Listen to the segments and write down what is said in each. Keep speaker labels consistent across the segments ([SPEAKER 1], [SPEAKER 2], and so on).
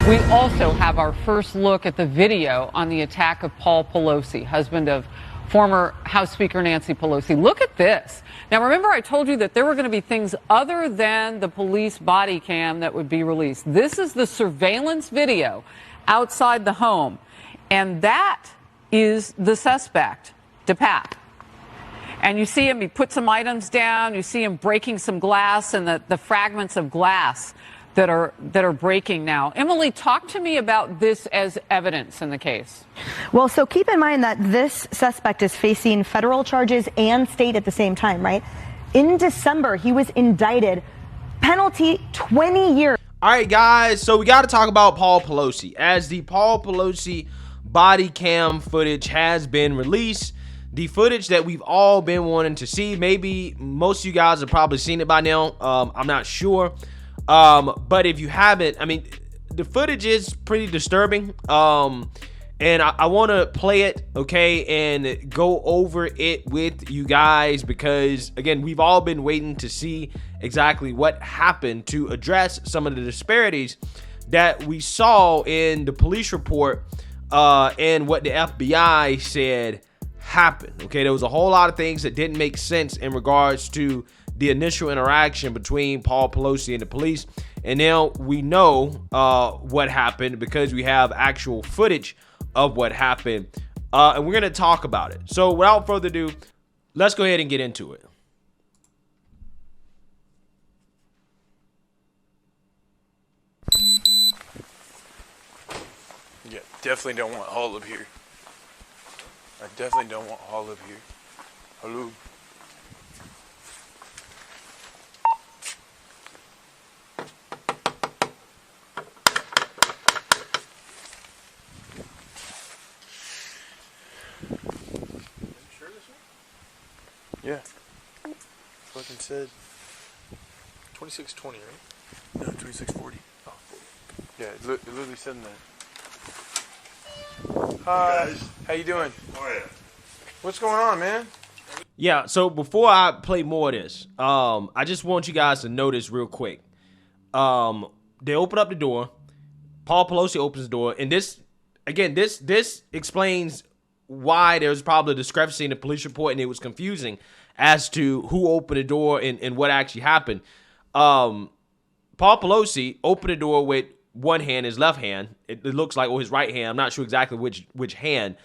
[SPEAKER 1] We also have our first look at the video on the attack of Paul Pelosi, husband of former House Speaker Nancy Pelosi. Look at this. Now, remember I told you that there were going to be things other than the police body cam that would be released. This is the surveillance video outside the home, and that is the suspect, DePape. And you see him, he put some items down, you see him breaking some glass, and the fragments of glass that are breaking now. Emily, talk to me about this as evidence in the case.
[SPEAKER 2] Well, so keep in mind that this suspect is facing federal charges and state at the same time, right? In December, he was indicted, penalty 20 years.
[SPEAKER 3] All right, guys, so we got to talk about Paul Pelosi. As the Paul Pelosi body cam footage has been released, the footage that we've all been wanting to see. Maybe most of you guys have probably seen it by now. I'm not sure. But if you haven't, I mean, the footage is pretty disturbing. And I want to play it, okay, and go over it with you guys because, again, we've all been waiting to see exactly what happened to address some of the disparities that we saw in the police report and what the FBI said happened. Okay, there was a whole lot of things that didn't make sense in regards to the initial interaction between Paul Pelosi and the police. And now we know what happened because we have actual footage of what happened. And we're going to talk about it. So without further ado, let's go ahead and get into it.
[SPEAKER 4] Yeah, definitely don't want all of here. I definitely don't want all of here. Hello. Yeah. Fucking said 2620, right? No, 2640. Oh, 40. Yeah, it literally said in that. Hi. Hey guys. How you doing? Oh yeah. What's going on, man?
[SPEAKER 3] Yeah, so before I play more of this, I just want you guys to notice real quick. They open up the door. Paul Pelosi opens the door, and this explains why there's probably a discrepancy in the police report, and it was confusing as to who opened the door and what actually happened. Paul Pelosi opened the door with one hand, his left hand. It looks like, his right hand. I'm not sure exactly which hand,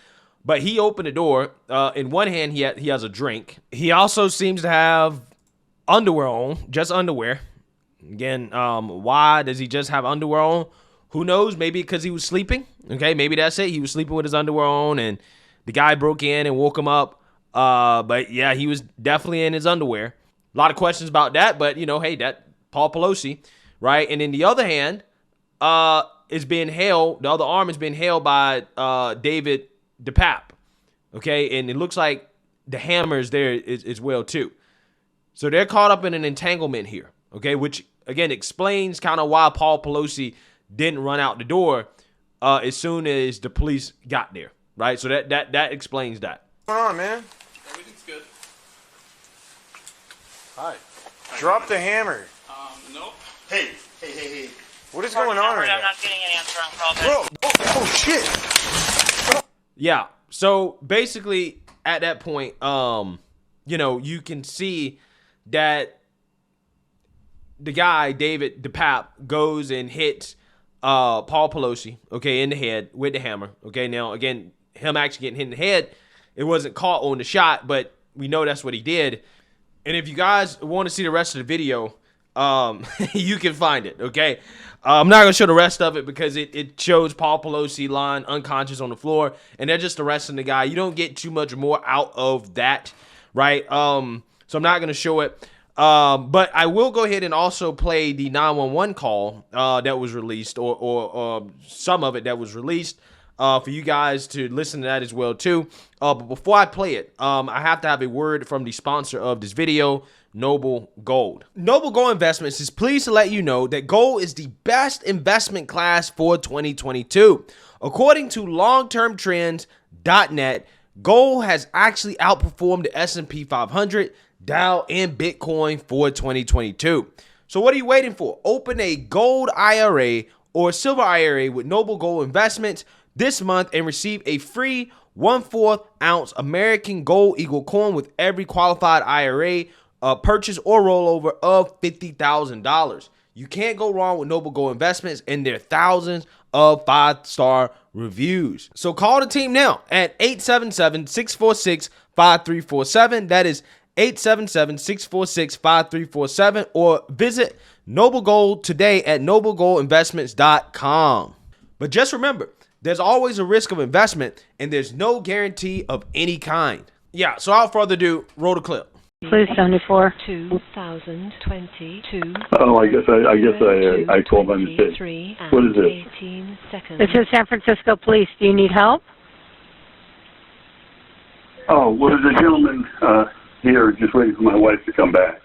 [SPEAKER 3] but he opened the door. In one hand, he has a drink. He also seems to have underwear on, just underwear. Again, why does he just have underwear on? Who knows? Maybe because he was sleeping. Okay, maybe that's it. He was sleeping with his underwear on, and the guy broke in and woke him up. But yeah, he was definitely in his underwear. A lot of questions about that, but you know, hey, that Paul Pelosi, right? And in the other hand, is being held. The other arm is being held by David DePape. Okay, and it looks like the hammer is there as well too. So they're caught up in an entanglement here. Okay, which again explains kind of why Paul Pelosi didn't run out the door as soon as the police got there. Right, so that explains that.
[SPEAKER 4] What's going on, man?
[SPEAKER 5] Everything's good.
[SPEAKER 4] Hi. Drop the hammer.
[SPEAKER 5] Nope.
[SPEAKER 6] Hey.
[SPEAKER 4] What is going on right
[SPEAKER 7] I'm
[SPEAKER 4] now?
[SPEAKER 7] not getting an answer on call.
[SPEAKER 4] Bro, oh shit.
[SPEAKER 3] Yeah, so basically at that point, you know, you can see that the guy, David DePape, goes and hits Paul Pelosi, okay, in the head with the hammer. Okay, now again, him actually getting hit in the head, it wasn't caught on the shot, but we know that's what he did. And if you guys want to see the rest of the video, you can find it, okay? I'm not going to show the rest of it because it shows Paul Pelosi lying unconscious on the floor, and they're just arresting the guy. You don't get too much more out of that, right? So I'm not going to show it. But I will go ahead and also play the 911 call that was released, or some of it that was released, for you guys to listen to that as well too. But before I play it, I have to have a word from the sponsor of this video, Noble Gold. Noble Gold Investments is pleased to let you know that gold is the best investment class for 2022. According to longtermtrends.net, gold has actually outperformed the S&P 500, Dow, and Bitcoin for 2022. So what are you waiting for? Open a gold IRA or silver IRA with Noble Gold Investments this month and receive a free 1/4 ounce American Gold Eagle coin with every qualified IRA purchase or rollover of $50,000. You can't go wrong with Noble Gold Investments and their thousands of 5-star reviews. So call the team now at 877-646-5347. That is 877-646-5347, or visit Noble Gold today at noblegoldinvestments.com. But just remember, there's always a risk of investment and there's no guarantee of any kind. Yeah, so without further ado, roll the clip.
[SPEAKER 5] Please, 74.
[SPEAKER 6] 2022.
[SPEAKER 7] Oh, I guess I called by mistake. What is this?
[SPEAKER 6] 18 seconds.
[SPEAKER 5] This is San Francisco Police. Do you need help?
[SPEAKER 7] Oh, well, there's a gentleman here just waiting for my wife to come back.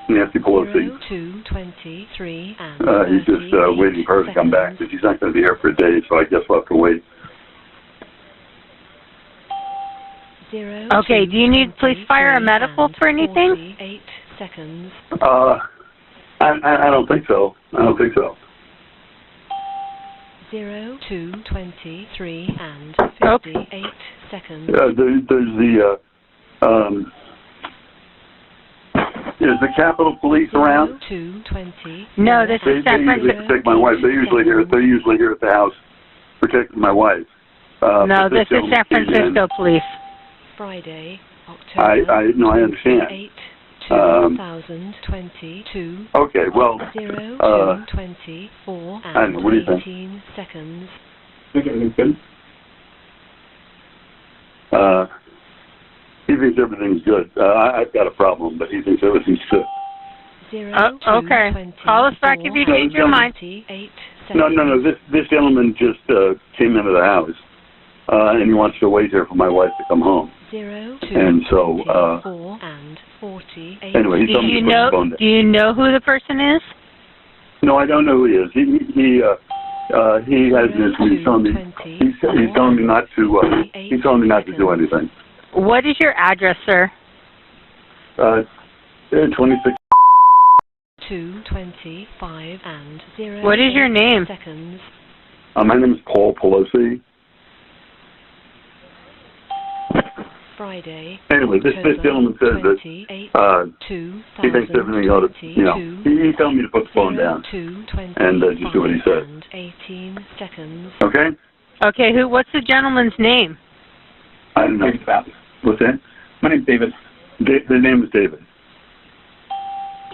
[SPEAKER 7] Nancy Pelosi.
[SPEAKER 6] 2:23 and
[SPEAKER 7] He's just waiting for her to come back, but she's not going to be here for a day, so I guess we'll have to wait.
[SPEAKER 6] 0.
[SPEAKER 5] Okay, do you need police, fire, or medical for anything?
[SPEAKER 6] 48 seconds.
[SPEAKER 7] I don't think so.
[SPEAKER 6] 0 to 23 and
[SPEAKER 5] Okay.
[SPEAKER 6] 58 seconds.
[SPEAKER 7] Is the Capitol Police around?
[SPEAKER 6] 2 20.
[SPEAKER 5] No, this
[SPEAKER 7] They
[SPEAKER 5] is San
[SPEAKER 7] usually
[SPEAKER 5] Francisco.
[SPEAKER 7] protect my wife. They're usually here at the house protecting my wife.
[SPEAKER 5] No,
[SPEAKER 7] But
[SPEAKER 5] this is
[SPEAKER 7] gentleman
[SPEAKER 5] San
[SPEAKER 7] came in.
[SPEAKER 5] Francisco Police.
[SPEAKER 6] Friday, October.
[SPEAKER 7] I understand.
[SPEAKER 6] 8, 2022.
[SPEAKER 7] Okay, well,
[SPEAKER 6] 0 to 24
[SPEAKER 7] I don't know, what do you
[SPEAKER 6] and
[SPEAKER 7] think?
[SPEAKER 6] 18 seconds.
[SPEAKER 7] think everything's good. He thinks everything's good. I've got a problem, but he thinks everything's good.
[SPEAKER 6] 0
[SPEAKER 5] okay.
[SPEAKER 6] 24
[SPEAKER 5] Call us back if you change your mind.
[SPEAKER 6] 28
[SPEAKER 7] No.
[SPEAKER 6] seconds.
[SPEAKER 7] This gentleman just came into the house, and he wants to wait here for my wife to come home.
[SPEAKER 6] 0 to
[SPEAKER 7] And so,
[SPEAKER 6] 24 and 48.
[SPEAKER 7] Anyway, he
[SPEAKER 5] Do
[SPEAKER 7] told me
[SPEAKER 5] you
[SPEAKER 7] to put
[SPEAKER 5] know?
[SPEAKER 7] the phone down.
[SPEAKER 5] Do you know who the person is?
[SPEAKER 7] No, I don't know who he is. He has this. He's telling me. He's telling me not to. He's telling me not to do anything.
[SPEAKER 5] What is your address, sir?
[SPEAKER 7] 26.
[SPEAKER 6] 2:25 and 0.
[SPEAKER 5] What is your name?
[SPEAKER 6] Seconds.
[SPEAKER 7] My name is Paul Pelosi.
[SPEAKER 6] Friday.
[SPEAKER 7] Anyway, this gentleman says that he thinks everything ought to, he told me to put the phone down and just do what he says.
[SPEAKER 6] 18 seconds.
[SPEAKER 7] Okay?
[SPEAKER 5] Okay, what's the gentleman's name?
[SPEAKER 7] I don't know. What's that?
[SPEAKER 8] My name's David.
[SPEAKER 7] The name is David.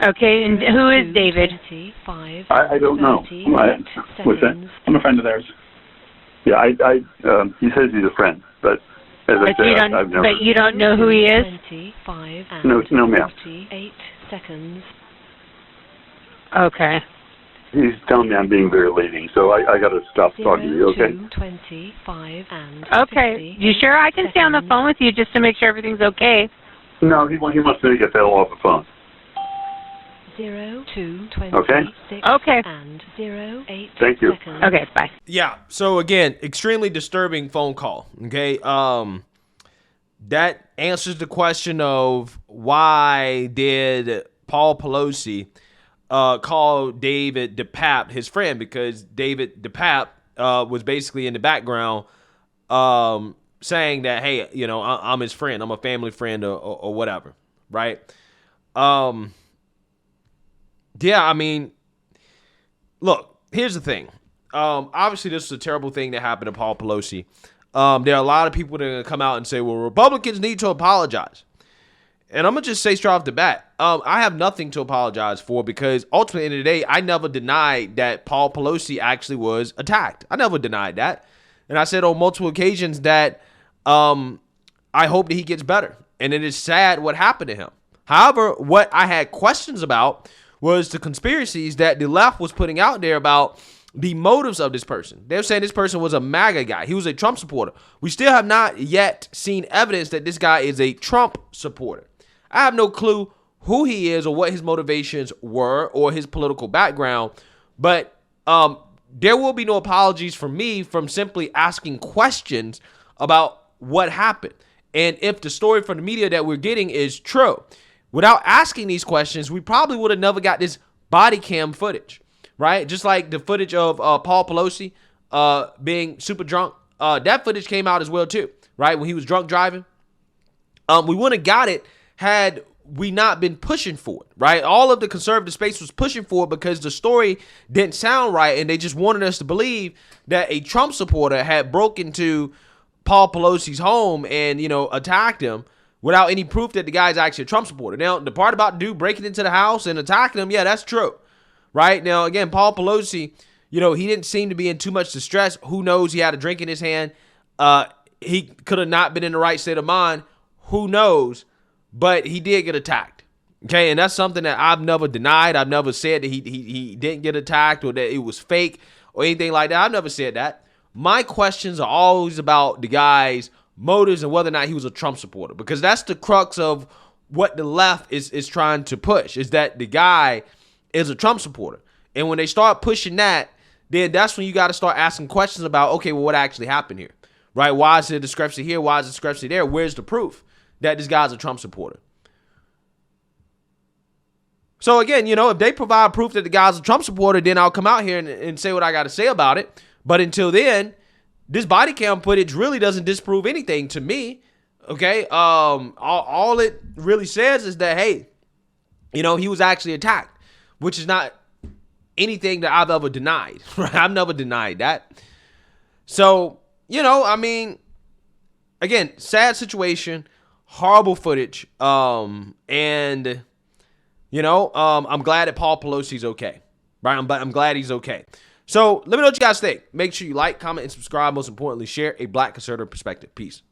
[SPEAKER 5] Okay, and who is David?
[SPEAKER 6] 25,
[SPEAKER 7] I don't know. What's that?
[SPEAKER 8] I'm a friend of theirs.
[SPEAKER 7] Yeah, he says he's a friend, but as I said, I've never.
[SPEAKER 5] But you don't know who he is?
[SPEAKER 6] 25 and
[SPEAKER 7] No, ma'am.
[SPEAKER 6] 48 seconds.
[SPEAKER 5] Okay.
[SPEAKER 7] He's telling me I'm being very leading, so I got to stop talking to you, okay?
[SPEAKER 6] 25 and
[SPEAKER 5] Okay.
[SPEAKER 6] 50
[SPEAKER 5] You sure I can stay on the
[SPEAKER 6] seconds.
[SPEAKER 5] phone with you just to make sure everything's okay?
[SPEAKER 7] No, he wants me to get that off the phone.
[SPEAKER 6] 0 to 26
[SPEAKER 5] Okay.
[SPEAKER 6] and 08
[SPEAKER 7] Thank you.
[SPEAKER 6] seconds.
[SPEAKER 5] Okay, bye.
[SPEAKER 3] Yeah. So again, extremely disturbing phone call. Okay. That answers the question of why did Paul Pelosi call David DePape his friend, because David DePape was basically in the background saying that, hey, I'm his friend, I'm a family friend or whatever, right? Yeah, I mean, look, here's the thing. Obviously, this is a terrible thing that happened to Paul Pelosi. There are a lot of people that are going to come out and say, well, Republicans need to apologize. And I'm going to just say straight off the bat, I have nothing to apologize for, because ultimately, at the end of the day, I never denied that Paul Pelosi actually was attacked. I never denied that. And I said on multiple occasions that I hope that he gets better. And it is sad what happened to him. However, what I had questions about was the conspiracies that the left was putting out there about the motives of this person. They're saying this person was a MAGA guy. He was a Trump supporter. We still have not yet seen evidence that this guy is a Trump supporter. I have no clue who he is or what his motivations were or his political background, but there will be no apologies from me from simply asking questions about what happened. And if the story from the media that we're getting is true, without asking these questions, we probably would have never got this body cam footage, right? Just like the footage of Paul Pelosi being super drunk. That footage came out as well too, right? When he was drunk driving. We wouldn't have got it had we not been pushing for it, right? All of the conservative space was pushing for it because the story didn't sound right, and they just wanted us to believe that a Trump supporter had broken into Paul Pelosi's home and, attacked him without any proof that the guy's actually a Trump supporter. Now, the part about the dude breaking into the house and attacking him, yeah, that's true, right? Now, again, Paul Pelosi, he didn't seem to be in too much distress. Who knows? He had a drink in his hand. He could have not been in the right state of mind. Who knows? But he did get attacked. Okay, and that's something that I've never denied. I've never said that he didn't get attacked or that it was fake or anything like that. I've never said that. My questions are always about the guy's motives and whether or not he was a Trump supporter, because that's the crux of what the left is trying to push, is that the guy is a Trump supporter. And when they start pushing that, then that's when you got to start asking questions about, okay, well, what actually happened here, right? Why is there a discrepancy here? Why is there a discrepancy there? Where's the proof that this guy's a Trump supporter? So again, if they provide proof that the guy's a Trump supporter, then I'll come out here and say what I got to say about it. But until then, this body cam footage really doesn't disprove anything to me. Okay. All it really says is that, hey, he was actually attacked, which is not anything that I've ever denied. Right? I've never denied that. So, again, sad situation. Horrible footage, and I'm glad that Paul Pelosi's okay, right? I'm glad he's okay. So let me know what you guys think. Make sure you like, comment, and subscribe. Most importantly, share a Black conservative perspective. Peace.